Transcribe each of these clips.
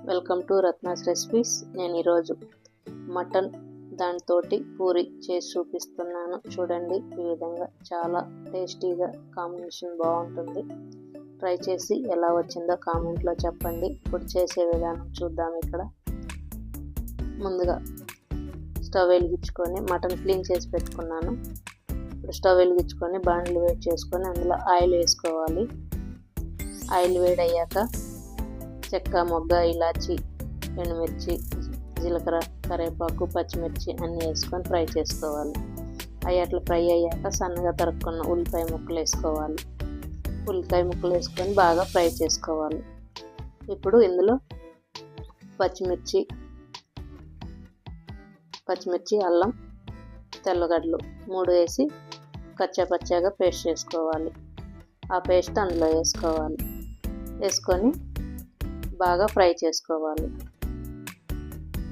Welcome to Ratna's recipes. నేను ఈరోజు mutton దానితోటి పూరి చేసి చూపిస్తున్నాను. చూడండి, ఈ విధంగా చాలా టేస్టీగా కాంబినేషన్ బాగుంటుంది. ట్రై చేసి ఎలా వచ్చిందో కామెంట్లో చెప్పండి. ఇప్పుడు చేసే విధానం చూద్దాం. ఇక్కడ ముందుగా స్టవ్ వెలిగించుకొని మటన్ క్లీన్ చేసి పెట్టుకున్నాను. ఇప్పుడు స్టవ్ వెలిగించుకొని బాండ్లు వేడి చేసుకొని అందులో ఆయిల్ వేసుకోవాలి. ఆయిల్ వేడయ్యాక చెక్క, మొగ్గ, ఇలాచి, ఎండుమిర్చి, జీలకర్ర, కరివేపాకు, పచ్చిమిర్చి అన్నీ వేసుకొని ఫ్రై చేసుకోవాలి. అవి అట్లా ఫ్రై అయ్యాక సన్నగా తరుక్కున్న ఉల్లిపాయ ముక్కలు వేసుకోవాలి. ఉల్లిపాయ ముక్కలు వేసుకొని బాగా ఫ్రై చేసుకోవాలి. ఇప్పుడు ఇందులో పచ్చిమిర్చి, అల్లం, తెల్లగడ్డలు 3 వేసి కచ్చాపచ్చాగా పేస్ట్ చేసుకోవాలి. ఆ పేస్ట్ అందులో వేసుకొని బాగా ఫ్రై చేసుకోవాలి.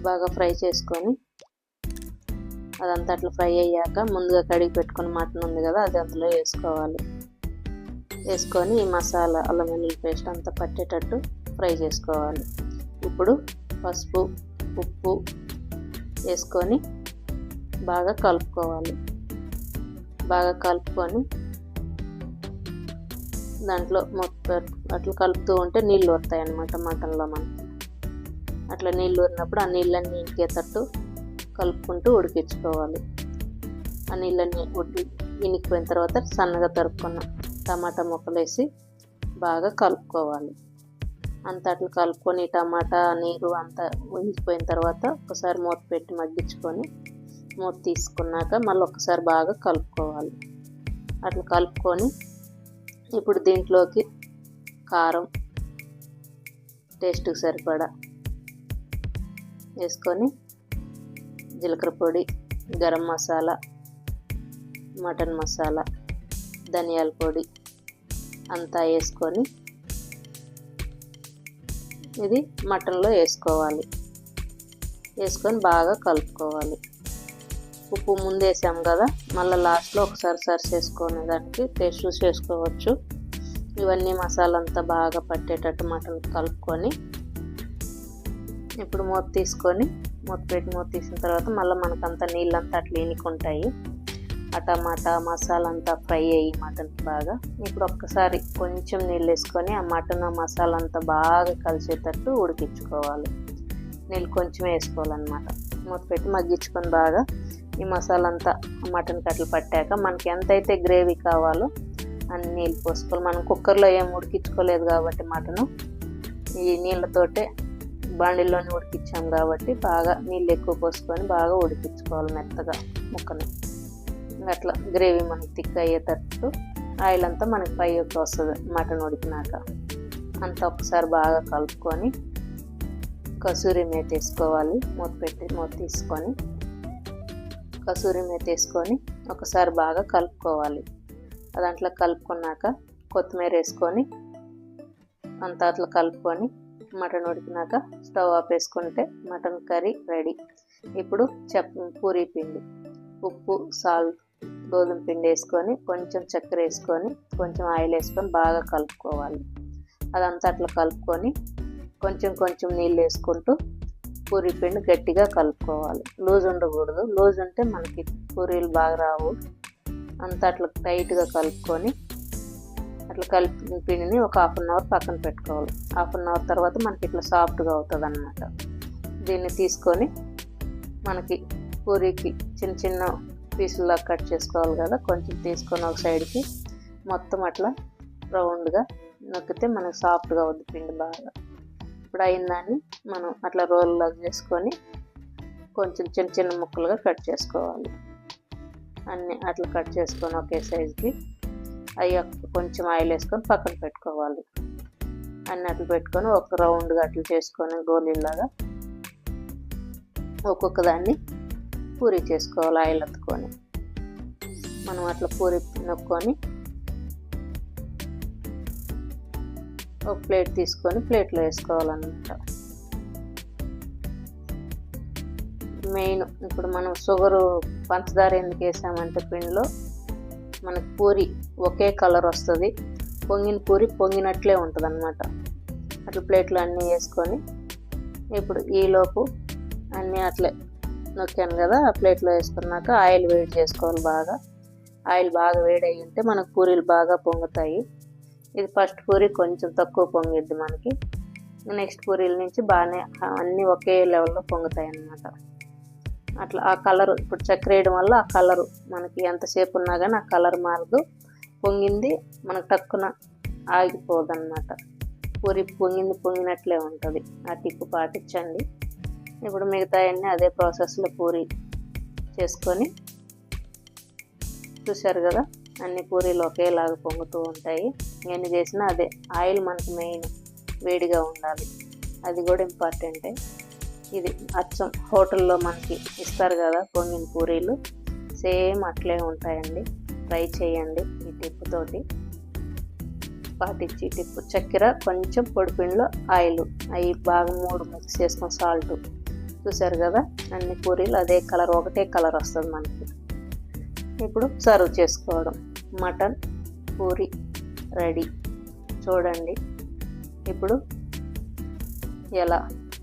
బాగా ఫ్రై చేసుకొని అదంతా అట్లా ఫ్రై అయ్యాక ముందుగా కడిగి పెట్టుకున్న మటన్ ఉంది కదా, అది అందులో వేసుకొని ఈ మసాలా అల్లం వెల్లుల్లి పేస్ట్ అంతా పట్టేటట్టు ఫ్రై చేసుకోవాలి. ఇప్పుడు పసుపు, ఉప్పు వేసుకొని బాగా కలుపుకోవాలి. బాగా కలుపుకొని దాంట్లో మొత్తం అట్లా కలుపుతూ ఉంటే నీళ్ళు వస్తాయి అన్నమాట మటన్లో. మనకి అట్లా నీళ్ళు ఊరినప్పుడు ఆ నీళ్ళన్నీ ఇంకేటట్టు కలుపుకుంటూ ఉడికించుకోవాలి. ఆ నీళ్ళన్నీ ఇనికిపోయిన తర్వాత సన్నగా తరుక్కున్న టమాటా ముక్కలు వేసి బాగా కలుపుకోవాలి. అంతా అట్లా కలుపుకొని టమాటా నీరు అంతా ఉడికిపోయిన తర్వాత ఒకసారి మూత పెట్టి మగ్గించుకొని మూత తీసుకున్నాక మళ్ళీ ఒకసారి బాగా కలుపుకోవాలి. అట్లా కలుపుకొని ఇప్పుడు దీంట్లోకి కారం టేస్ట్కి సరిపడా వేసుకొని జీలకర్ర పొడి, గరం మసాలా, మటన్ మసాలా, ధనియాల పొడి అంతా వేసుకొని ఇది మటన్లో వేసుకొని బాగా కలుపుకోవాలి. ఉప్పు ముందు వేసాం కదా, మళ్ళీ లాస్ట్లో ఒకసారి సర్వ్ చేసుకునే దానికి టేస్ట్ చూసి వేసుకోవచ్చు. ఇవన్నీ మసాలా అంతా బాగా పట్టేటట్టు మటన్ కలుపుకొని ఇప్పుడు మూత తీసిన తర్వాత మళ్ళీ మనకంతా నీళ్ళంతా అట్లా ఇనుకుంటాయి. ఆ టమాటా మసాలా అంతా ఫ్రై అయ్యి మటన్కి బాగా. ఇప్పుడు ఒక్కసారి కొంచెం నీళ్ళు వేసుకొని ఆ మటన్ ఆ మసాలా అంతా బాగా కలిసేటట్టు ఉడికించుకోవాలి. నీళ్ళు కొంచెం వేసుకోవాలన్నమాట. మూత పెట్టి మగ్గించుకొని బాగా ఈ మసాలా అంతా మటన్కి అట్లా పట్టాక మనకి ఎంతైతే గ్రేవీ కావాలో అన్ని నీళ్ళు పోసుకోవాలి. మనం కుక్కర్లో ఏం ఉడికించుకోలేదు కాబట్టి మటను ఈ నీళ్ళతోటే బాండిల్లోనే ఉడికించాం కాబట్టి బాగా నీళ్ళు ఎక్కువ పోసుకొని బాగా ఉడికించుకోవాలి మెత్తగా ముక్కని. అట్లా గ్రేవీ మనకి థిక్ అయ్యేటట్టు ఆయిల్ అంతా మనకి పైకి వస్తుంది మటన్ ఉడికినాక. అంతా ఒకసారి బాగా కలుపుకొని కసూరి మేతి వేసుకోవాలి. మూత తీసుకొని కసూరి మేతి వేసుకొని ఒకసారి బాగా కలుపుకోవాలి. దాంట్లో కలుపుకున్నాక కొత్తిమీర వేసుకొని అంతా అట్లా కలుపుకొని మటన్ ఉడికినాక స్టవ్ ఆఫ్ వేసుకుంటే మటన్ కర్రీ రెడీ. ఇప్పుడు పూరీ పిండి, ఉప్పు, సాల్ట్, గోధుమ పిండి వేసుకొని కొంచెం చక్కెర వేసుకొని కొంచెం ఆయిల్ వేసుకొని బాగా కలుపుకోవాలి. అదంతా అట్లా కలుపుకొని కొంచెం నీళ్ళు వేసుకుంటూ పూరీ పిండి గట్టిగా కలుపుకోవాలి. లూజ్ ఉండకూడదు. లూజ్ ఉంటే మనకి పూరీలు బాగా రావు. అంతా అట్లా టైట్గా కలుపుకొని అట్లా కలిపిన పిండిని ఒక 1/2 అవర్ పక్కన పెట్టుకోవాలి. 1/2 అవర్ తర్వాత మనకి ఇట్లా సాఫ్ట్గా అవుతుంది అన్నమాట. దీన్ని తీసుకొని మనకి పూరీకి చిన్న పీసులా కట్ చేసుకోవాలి కదా, కొంచెం తీసుకొని ఒక సైడ్కి మొత్తం అట్లా రౌండ్గా నొక్కితే మనకి సాఫ్ట్గా అవుతుంది పిండి బాగా. ఇప్పుడు అయిందాన్ని మనం అట్లా రోల్లో చేసుకొని కొంచెం చిన్న ముక్కలుగా కట్ చేసుకోవాలి. అన్నీ అట్లా కట్ చేసుకొని ఒకే సైజుకి అవి కొంచెం ఆయిల్ వేసుకొని పక్కన పెట్టుకోవాలి. అన్నీ అట్లా పెట్టుకొని ఒక రౌండ్గా అట్లా చేసుకొని గోళీలాగా ఒక్కొక్క దాన్ని పూరీ చేసుకోవాలి. ఆయిల్ అత్తుకొని మనం అట్లా పూరీ నొక్కొని ఒక ప్లేట్ తీసుకొని ప్లేట్లో వేసుకోవాలన్నమాట. మెయిన్ ఇప్పుడు మనం పంచదార ఎందుకు వేసామంటే పిండిలో మనకి పూరి ఒకే కలర్ వస్తుంది. పొంగిన పూరి పొంగినట్లే ఉంటుంది అన్నమాట. అట్లా ప్లేట్లు అన్నీ వేసుకొని ఇప్పుడు ఈలోపు అన్నీ అట్లే నొక్కాను కదా, ఆ ప్లేట్లో వేసుకున్నాక ఆయిల్ వేడి చేసుకోవాలి బాగా. ఆయిల్ బాగా వేడి అయ్యి ఉంటే మనకు పూరీలు బాగా పొంగుతాయి. ఇది ఫస్ట్ పూరి కొంచెం తక్కువ పొంగిద్ది మనకి, నెక్స్ట్ పూరీల నుంచి బాగానే అన్నీ ఒకే లెవెల్లో పొంగుతాయి అన్నమాట. అట్లా ఆ కలరు ఇప్పుడు చక్కెర వేయడం వల్ల ఆ కలరు మనకి ఎంతసేపు ఉన్నా కానీ ఆ కలర్ మారదు, పొంగింది మనకు టక్కున ఆగిపోదు అన్నమాట. పూరి పొంగినట్లే ఉంటుంది. ఆ టిప్పు పాటించండి. ఇప్పుడు మిగతా అన్నీ అదే ప్రాసెస్లో పూరి చేసుకొని, చూసారు కదా అన్ని పూరీలు ఒకేలాగా పొంగుతూ ఉంటాయి. ఎన్ని చేసినా అదే ఆయిల్ మనకి మెయిన్ వేడిగా ఉండాలి, అది కూడా ఇంపార్టెంటే. ఇది అచ్చం హోటల్లో మనకి ఇస్తారు కదా పొంగిన పూరీలు, సేమ్ అట్లే ఉంటాయండి. ట్రై చేయండి ఈ టిప్ తోటి పాటించి. టిప్పు చక్కెర కొంచెం పొడిపిండిలో ఆయిల్ అవి బాగా 3 మిక్స్ చేసుకొని సాల్ట్, చూసారు కదా అన్ని పూరీలు అదే కలర్ ఒకటే కలర్ వస్తుంది మనకి. ఇప్పుడు సర్వ్ చేసుకోవడం. Mutton puri ready. చూడండి ఇప్పుడు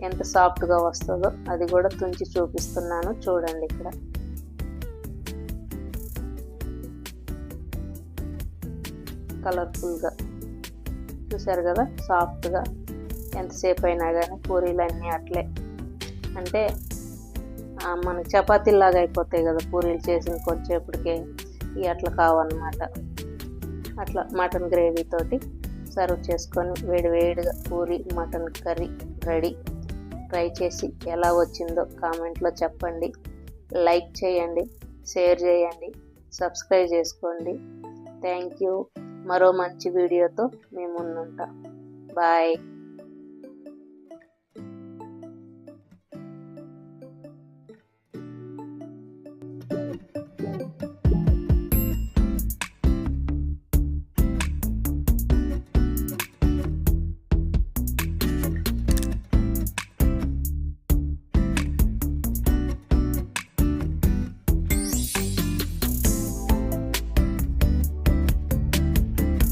ఎంత సాఫ్ట్గా వస్తుందో అది కూడా తుంచి చూపిస్తున్నాను చూడండి. ఇక్కడ కలర్ఫుల్గా చూసారు కదా సాఫ్ట్గా. ఎంతసేపు అయినా కానీ పూరీలు అన్నీ అట్లే, అంటే మనకి చపాతీలాగా అయిపోతాయి కదా పూరీలు చేసిన కొంచెంసేపటికే, ఇవి అట్లా కావన్నమాట. అట్లా మటన్ గ్రేవీ తోటి సర్వ్ చేసుకొని వేడివేడిగా puri mutton curry ready. Try చేసి ఎలా వచ్చిందో కామెంట్లో చెప్పండి. లైక్ చేయండి, షేర్ చేయండి, సబ్స్క్రైబ్ చేసుకోండి. Thank you. మరో మంచి వీడియోతో మీ ముందుంటా. బాయ్.